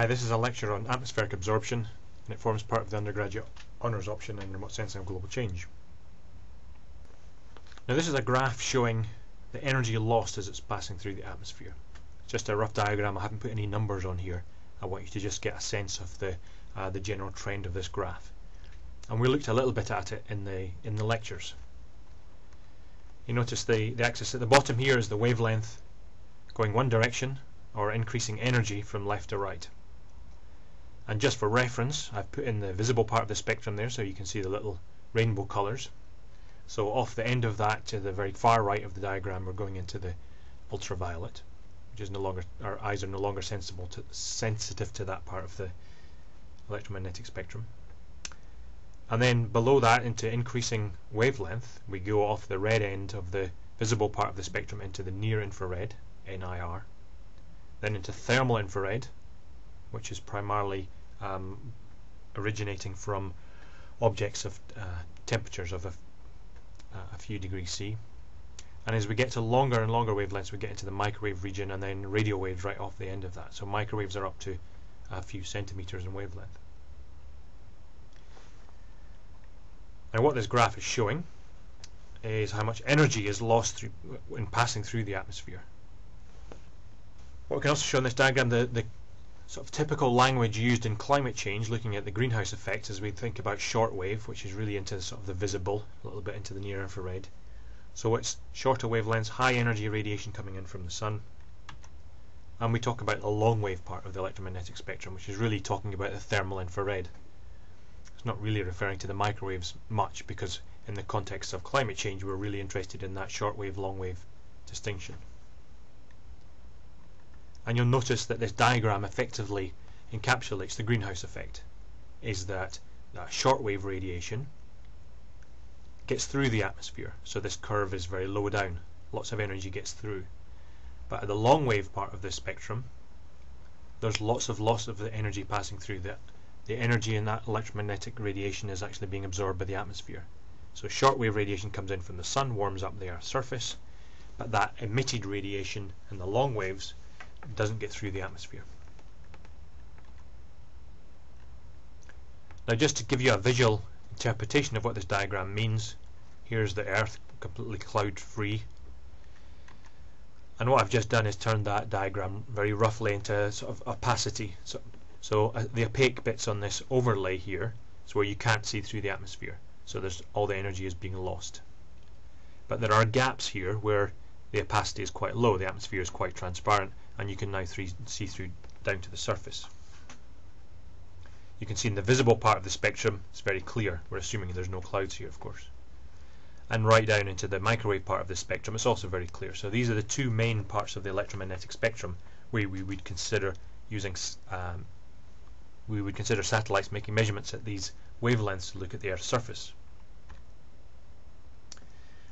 Hi, this is a lecture on atmospheric absorption, and it forms part of the undergraduate honours option in remote sensing of global change. Now this is a graph showing the energy lost as it's passing through the atmosphere. It's just a rough diagram. I haven't put any numbers on here. I want you to just get a sense of the general trend of this graph. And we looked a little bit at it in the lectures. You notice the axis at the bottom here is the wavelength going one direction, or increasing energy from left to right. And just for reference, I've put in the visible part of the spectrum there so you can see the little rainbow colours. So off the end of that to the very far right of the diagram, we're going into the ultraviolet, which is no longer, our eyes are no longer sensitive to that part of the electromagnetic spectrum. And then below that, into increasing wavelength, we go off the red end of the visible part of the spectrum into the near infrared, NIR, then into thermal infrared, which is primarily originating from objects of temperatures of a few degrees C. And as we get to longer and longer wavelengths, we get into the microwave region, and then radio waves right off the end of that. So microwaves are up to a few centimeters in wavelength. Now what this graph is showing is how much energy is lost in passing through the atmosphere. What we can also show in this diagram, the sort of typical language used in climate change, looking at the greenhouse effect, as we think about shortwave, which is really into sort of the visible, a little bit into the near infrared. So it's shorter wavelengths, high energy radiation coming in from the sun. And we talk about the long wave part of the electromagnetic spectrum, which is really talking about the thermal infrared. It's not really referring to the microwaves much, because in the context of climate change we're really interested in that shortwave, long wave distinction. And you'll notice that this diagram effectively encapsulates the greenhouse effect, is that shortwave radiation gets through the atmosphere, so this curve is very low down, lots of energy gets through. But at the long wave part of this spectrum, there's lots of loss of the energy passing through. The energy in that electromagnetic radiation is actually being absorbed by the atmosphere. So shortwave radiation comes in from the sun, warms up the Earth's surface, but that emitted radiation in the long waves doesn't get through the atmosphere. Now just to give you a visual interpretation of what this diagram means, here's the Earth completely cloud free, and what I've just done is turned that diagram very roughly into sort of opacity. So the opaque bits on this overlay here is where you can't see through the atmosphere, so all the energy is being lost. But there are gaps here where the opacity is quite low, the atmosphere is quite transparent, and you can now see through down to the surface. You can see in the visible part of the spectrum it's very clear. We're assuming there's no clouds here, of course. And right down into the microwave part of the spectrum it's also very clear. So these are the two main parts of the electromagnetic spectrum where we would consider using satellites making measurements at these wavelengths to look at the Earth's surface.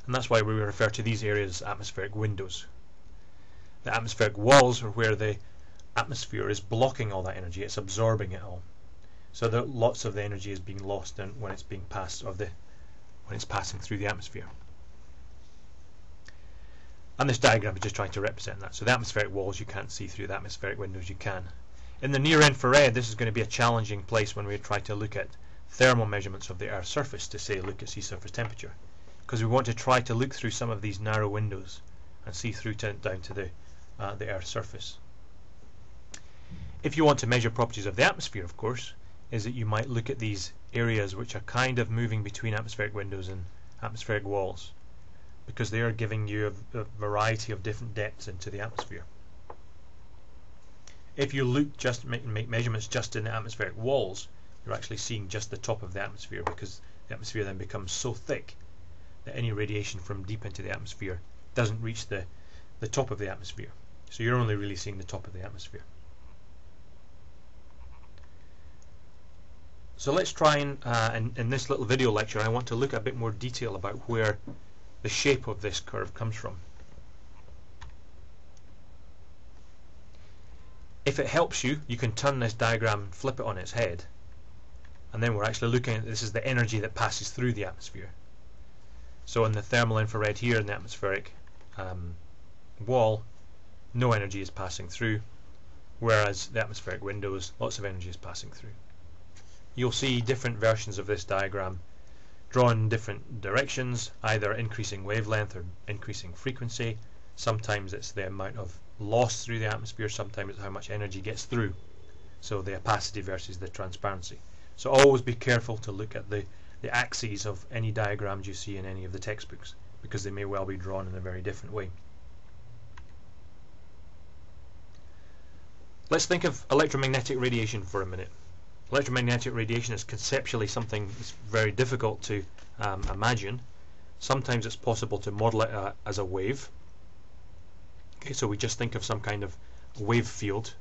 And that's why we refer to these areas as atmospheric windows. The atmospheric walls are where the atmosphere is blocking all that energy, it's absorbing it all. So that lots of the energy is being lost when it's being passed, when it's passing through the atmosphere. And this diagram is just trying to represent that. So the atmospheric walls you can't see through, the atmospheric windows you can. In the near infrared, this is going to be a challenging place when we try to look at thermal measurements of the Earth's surface, to say look at sea surface temperature, because we want to try to look through some of these narrow windows and see through down to the Earth's surface. If you want to measure properties of the atmosphere, of course, is that you might look at these areas which are kind of moving between atmospheric windows and atmospheric walls, because they are giving you a variety of different depths into the atmosphere. If you look make measurements just in the atmospheric walls, you're actually seeing just the top of the atmosphere, because the atmosphere then becomes so thick that any radiation from deep into the atmosphere doesn't reach the top of the atmosphere. So you're only really seeing the top of the atmosphere. So let's try and in this little video lecture I want to look a bit more detail about where the shape of this curve comes from. If it helps you, you can turn this diagram and flip it on its head, and then we're actually looking at this is the energy that passes through the atmosphere. So in the thermal infrared here in the atmospheric wall, no energy is passing through, whereas the atmospheric windows, lots of energy is passing through. You'll see different versions of this diagram drawn in different directions, either increasing wavelength or increasing frequency. Sometimes it's the amount of loss through the atmosphere, sometimes it's how much energy gets through. So the opacity versus the transparency. So always be careful to look at the axes of any diagrams you see in any of the textbooks, because they may well be drawn in a very different way. Let's think of electromagnetic radiation for a minute. Electromagnetic radiation is conceptually something that's very difficult to imagine. Sometimes it's possible to model it as a wave. Okay, so we just think of some kind of wave field.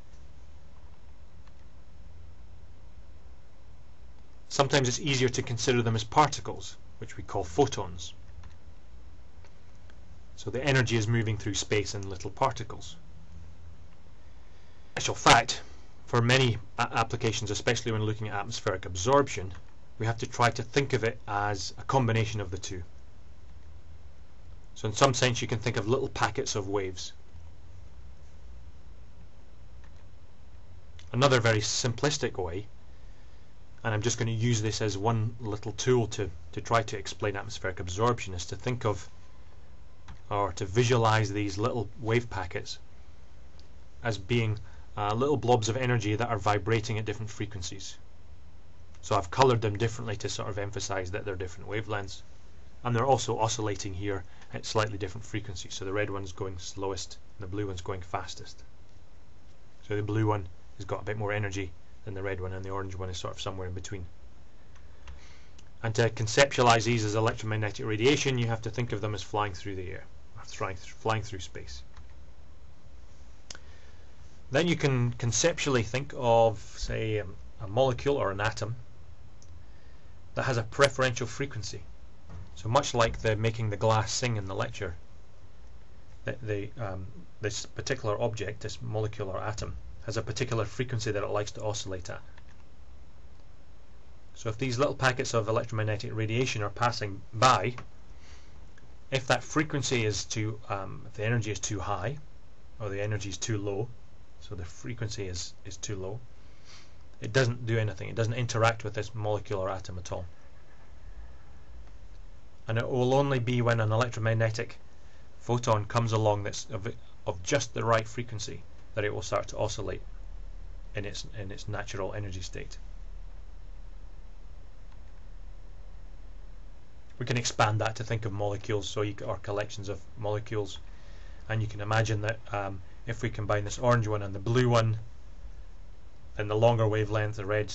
Sometimes it's easier to consider them as particles, which we call photons. So the energy is moving through space in little particles. In actual fact, for many applications, especially when looking at atmospheric absorption, we have to try to think of it as a combination of the two. So in some sense you can think of little packets of waves. Another very simplistic way, and I'm just going to use this as one little tool to try to explain atmospheric absorption, is to think of, or to visualize these little wave packets as being little blobs of energy that are vibrating at different frequencies. So I've coloured them differently to sort of emphasize that they're different wavelengths, and they're also oscillating here at slightly different frequencies. So the red one's going slowest and the blue one's going fastest. So the blue one has got a bit more energy than the red one, and the orange one is sort of somewhere in between. And to conceptualize these as electromagnetic radiation, you have to think of them as flying through the air, or flying through space. Then you can conceptually think of, say, a molecule or an atom that has a preferential frequency. So much like the making the glass sing in the lecture, this particular object, this molecule or atom, has a particular frequency that it likes to oscillate at. So if these little packets of electromagnetic radiation are passing by, if that frequency is too, if the energy is too high, or the energy is too low, so the frequency is too low, it doesn't do anything. It doesn't interact with this molecule or atom at all. And it will only be when an electromagnetic photon comes along that's of just the right frequency that it will start to oscillate in its natural energy state. We can expand that to think of molecules, or collections of molecules, and you can imagine that if we combine this orange one and the blue one, then the longer wavelength, the red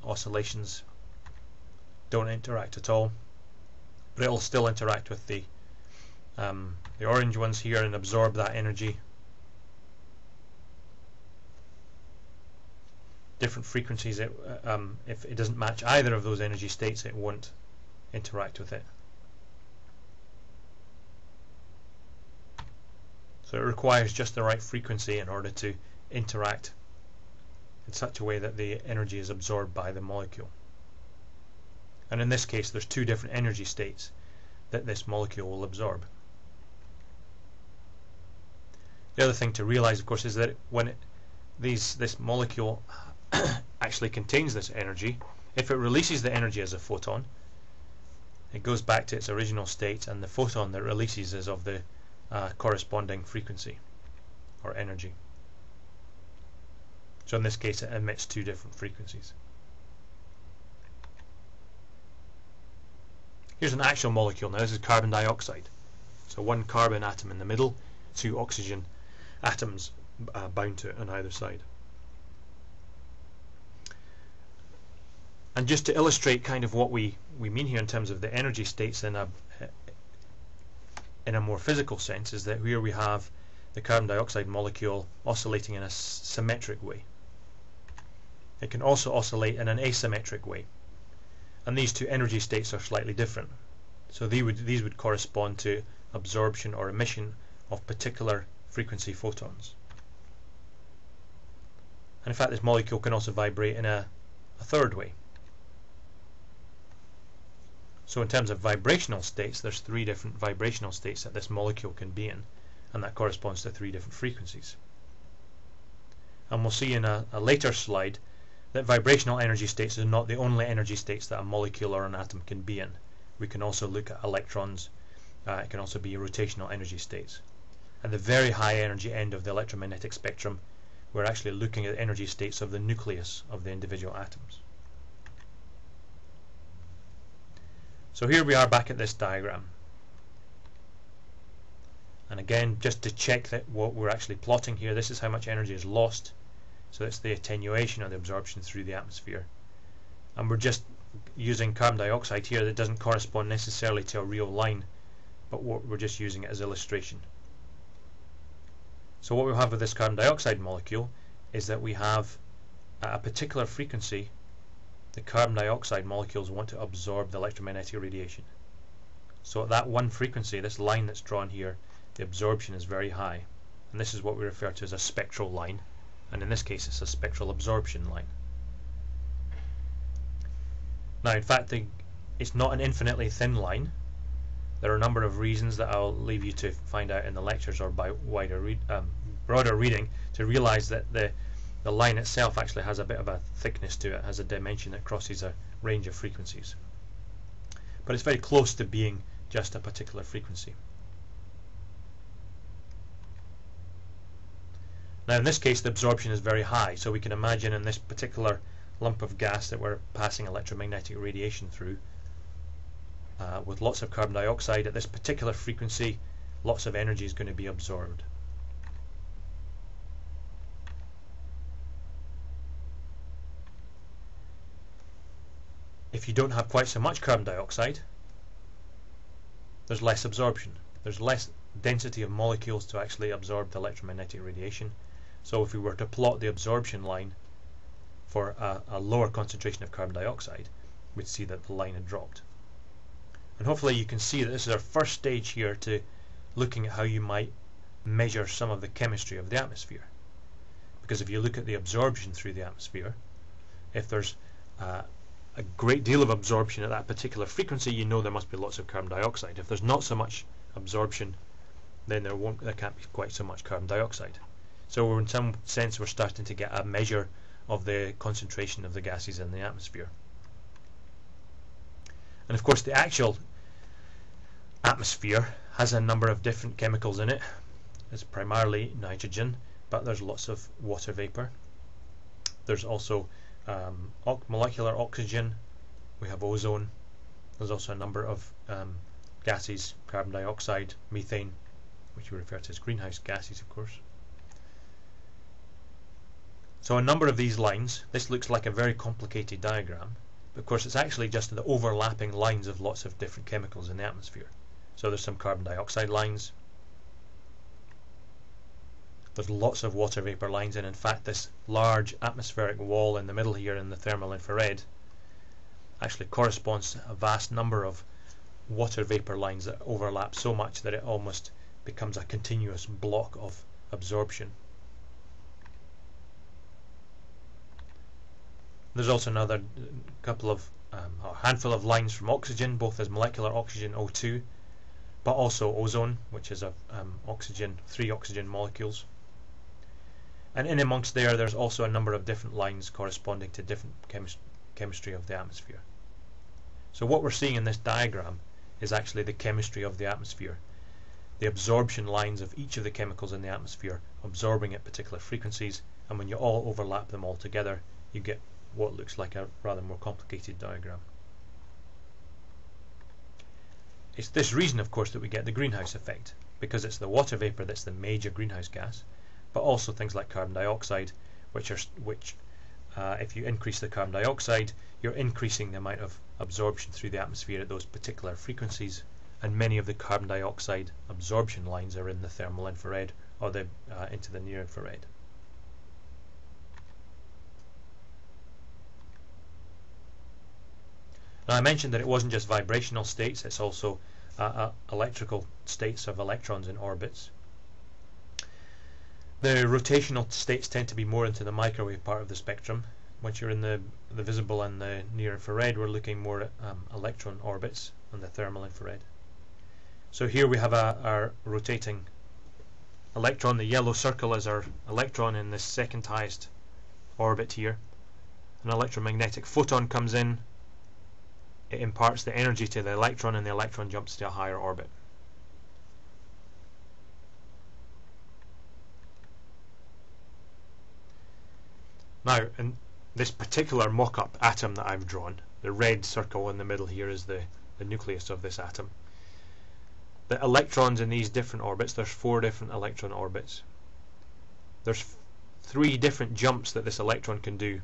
oscillations don't interact at all, but it will still interact with the orange ones here and absorb that energy. Different frequencies, if it doesn't match either of those energy states, it won't interact with it. So it requires just the right frequency in order to interact in such a way that the energy is absorbed by the molecule. And in this case there's two different energy states that this molecule will absorb. The other thing to realize, of course, is that when this molecule actually contains this energy, if it releases the energy as a photon, it goes back to its original state, and the photon that releases is of the corresponding frequency or energy. So in this case it emits two different frequencies. Here's an actual molecule. Now this is carbon dioxide. So one carbon atom in the middle, two oxygen atoms bound to it on either side. And just to illustrate kind of what we mean here in terms of the energy states in a more physical sense, is that here we have the carbon dioxide molecule oscillating in a symmetric way. It can also oscillate in an asymmetric way, and these two energy states are slightly different. So these would correspond to absorption or emission of particular frequency photons. And in fact this molecule can also vibrate in a third way. So in terms of vibrational states, there's three different vibrational states that this molecule can be in, and that corresponds to three different frequencies. And we'll see in a later slide that vibrational energy states are not the only energy states that a molecule or an atom can be in. We can also look at electrons. It can also be rotational energy states. At the very high energy end of the electromagnetic spectrum, we're actually looking at energy states of the nucleus of the individual atoms. So here we are back at this diagram. And again, just to check that what we're actually plotting here, this is how much energy is lost. So it's the attenuation or the absorption through the atmosphere. And we're just using carbon dioxide here that doesn't correspond necessarily to a real line, but we're just using it as illustration. So what we have with this carbon dioxide molecule is that we have, at a particular frequency, the carbon dioxide molecules want to absorb the electromagnetic radiation. So at that one frequency, this line that's drawn here, the absorption is very high. And this is what we refer to as a spectral line. And in this case, it's a spectral absorption line. Now, in fact, it's not an infinitely thin line. There are a number of reasons that I'll leave you to find out in the lectures or by broader reading to realize that the line itself actually has a bit of a thickness to it, has a dimension that crosses a range of frequencies. But it's very close to being just a particular frequency. Now in this case the absorption is very high, so we can imagine in this particular lump of gas that we're passing electromagnetic radiation through, with lots of carbon dioxide at this particular frequency, lots of energy is going to be absorbed. If you don't have quite so much carbon dioxide, there's less absorption. There's less density of molecules to actually absorb the electromagnetic radiation. So if we were to plot the absorption line for a lower concentration of carbon dioxide, we'd see that the line had dropped. And hopefully you can see that this is our first stage here to looking at how you might measure some of the chemistry of the atmosphere. Because if you look at the absorption through the atmosphere, if there's a great deal of absorption at that particular frequency, you know there must be lots of carbon dioxide. If there's not so much absorption, then there can't be quite so much carbon dioxide. So in some sense we're starting to get a measure of the concentration of the gases in the atmosphere. And of course the actual atmosphere has a number of different chemicals in it. It's primarily nitrogen, but there's lots of water vapor. There's also molecular oxygen, we have ozone, there's also a number of gases, carbon dioxide, methane, which we refer to as greenhouse gases, of course. So a number of these lines, this looks like a very complicated diagram, but of course it's actually just the overlapping lines of lots of different chemicals in the atmosphere. So there's some carbon dioxide lines, there's lots of water vapor lines, and in fact this large atmospheric wall in the middle here in the thermal infrared actually corresponds to a vast number of water vapor lines that overlap so much that it almost becomes a continuous block of absorption. There's also another couple of a handful of lines from oxygen, both as molecular oxygen O2, but also ozone, which is three oxygen molecules. And in amongst there's also a number of different lines corresponding to different chemistry of the atmosphere. So what we're seeing in this diagram is actually the chemistry of the atmosphere, the absorption lines of each of the chemicals in the atmosphere absorbing at particular frequencies, and when you all overlap them all together, you get what looks like a rather more complicated diagram. It's this reason, of course, that we get the greenhouse effect, because it's the water vapor that's the major greenhouse gas, but also things like carbon dioxide, which if you increase the carbon dioxide, you're increasing the amount of absorption through the atmosphere at those particular frequencies, and many of the carbon dioxide absorption lines are in the thermal infrared or into the near infrared. Now I mentioned that it wasn't just vibrational states, it's also electrical states of electrons in orbits. The rotational states tend to be more into the microwave part of the spectrum. Once you're in the visible and the near infrared, we're looking more at electron orbits and the thermal infrared. So here we have our rotating electron. The yellow circle is our electron in this second highest orbit here. An electromagnetic photon comes in, it imparts the energy to the electron, and the electron jumps to a higher orbit. Now, in this particular mock-up atom that I've drawn, the red circle in the middle here is the nucleus of this atom. The electrons in these different orbits, there's 4 different electron orbits. There's 3 different jumps that this electron can do,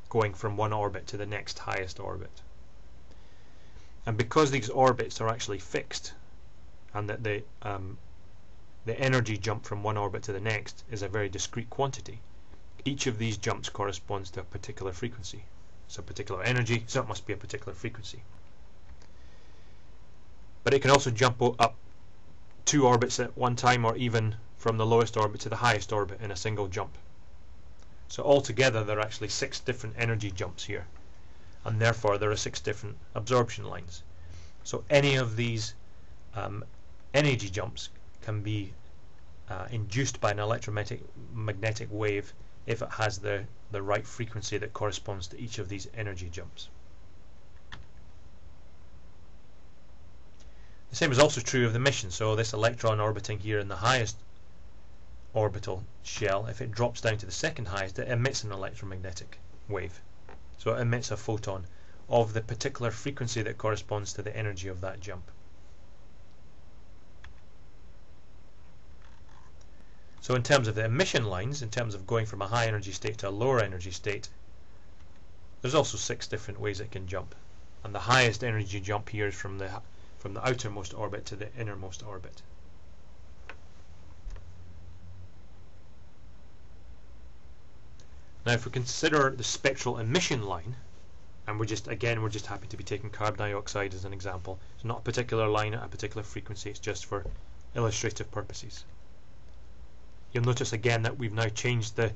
going from one orbit to the next highest orbit. And because these orbits are actually fixed, and that the energy jump from one orbit to the next is a very discrete quantity, each of these jumps corresponds to a particular frequency. It's a particular energy, so it must be a particular frequency. But it can also jump up 2 orbits at one time, or even from the lowest orbit to the highest orbit in a single jump. So altogether there are actually 6 different energy jumps here, and therefore there are 6 different absorption lines. So any of these energy jumps can be induced by an electromagnetic wave if it has the right frequency that corresponds to each of these energy jumps. The same is also true of the emission. So this electron orbiting here in the highest orbital shell, if it drops down to the second highest, it emits an electromagnetic wave. So it emits a photon of the particular frequency that corresponds to the energy of that jump. So in terms of the emission lines, in terms of going from a high energy state to a lower energy state, there's also 6 different ways it can jump. And the highest energy jump here is from the outermost orbit to the innermost orbit. Now if we consider the spectral emission line, and we're just happy to be taking carbon dioxide as an example. It's not a particular line at a particular frequency, it's just for illustrative purposes. You'll notice again that we've now changed the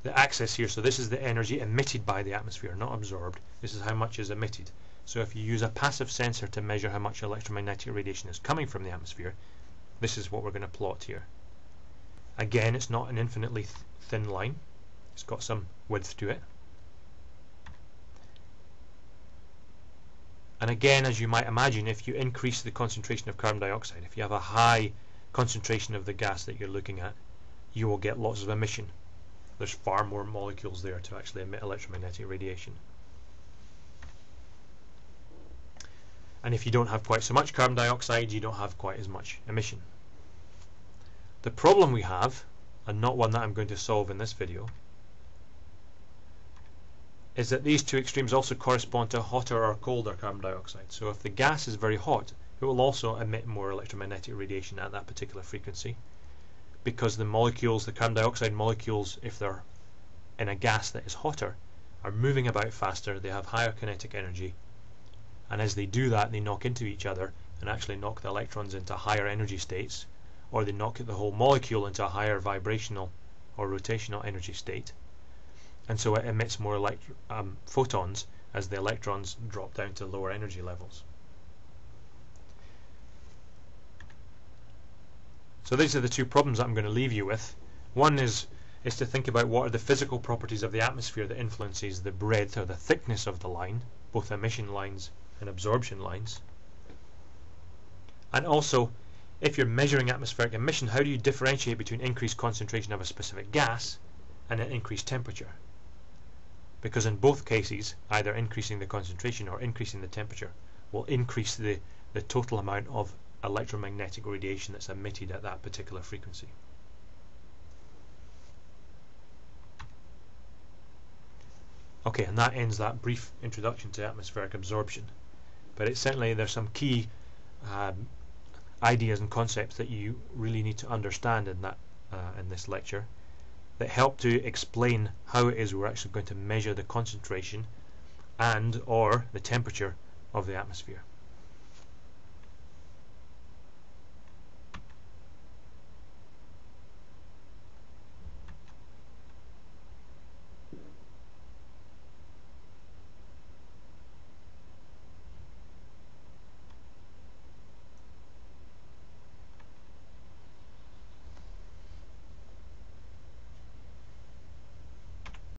axis here. So this is the energy emitted by the atmosphere, not absorbed. This is how much is emitted. So if you use a passive sensor to measure how much electromagnetic radiation is coming from the atmosphere, this is what we're going to plot here. Again, it's not an infinitely thin line. It's got some width to it. And again, as you might imagine, if you increase the concentration of carbon dioxide, if you have a high concentration of the gas that you're looking at, you will get lots of emission. There's far more molecules there to actually emit electromagnetic radiation. And if you don't have quite so much carbon dioxide, you don't have quite as much emission. The problem we have, and not one that I'm going to solve in this video, is that these 2 extremes also correspond to hotter or colder carbon dioxide. So if the gas is very hot, it will also emit more electromagnetic radiation at that particular frequency, because the molecules, the carbon dioxide molecules, if they're in a gas that is hotter, are moving about faster, they have higher kinetic energy, and as they do that they knock into each other and actually knock the electrons into higher energy states, or they knock the whole molecule into a higher vibrational or rotational energy state, and so it emits more photons as the electrons drop down to lower energy levels. So these are the 2 problems that I'm going to leave you with. One is to think about what are the physical properties of the atmosphere that influences the breadth or the thickness of the line, both emission lines and absorption lines. And also, if you're measuring atmospheric emission, how do you differentiate between increased concentration of a specific gas and an increased temperature? Because in both cases, either increasing the concentration or increasing the temperature will increase the total amount of electromagnetic radiation that's emitted at that particular frequency. Okay, and that ends that brief introduction to atmospheric absorption. But there's some key ideas and concepts that you really need to understand in this lecture that help to explain how it is we're actually going to measure the concentration and or the temperature of the atmosphere.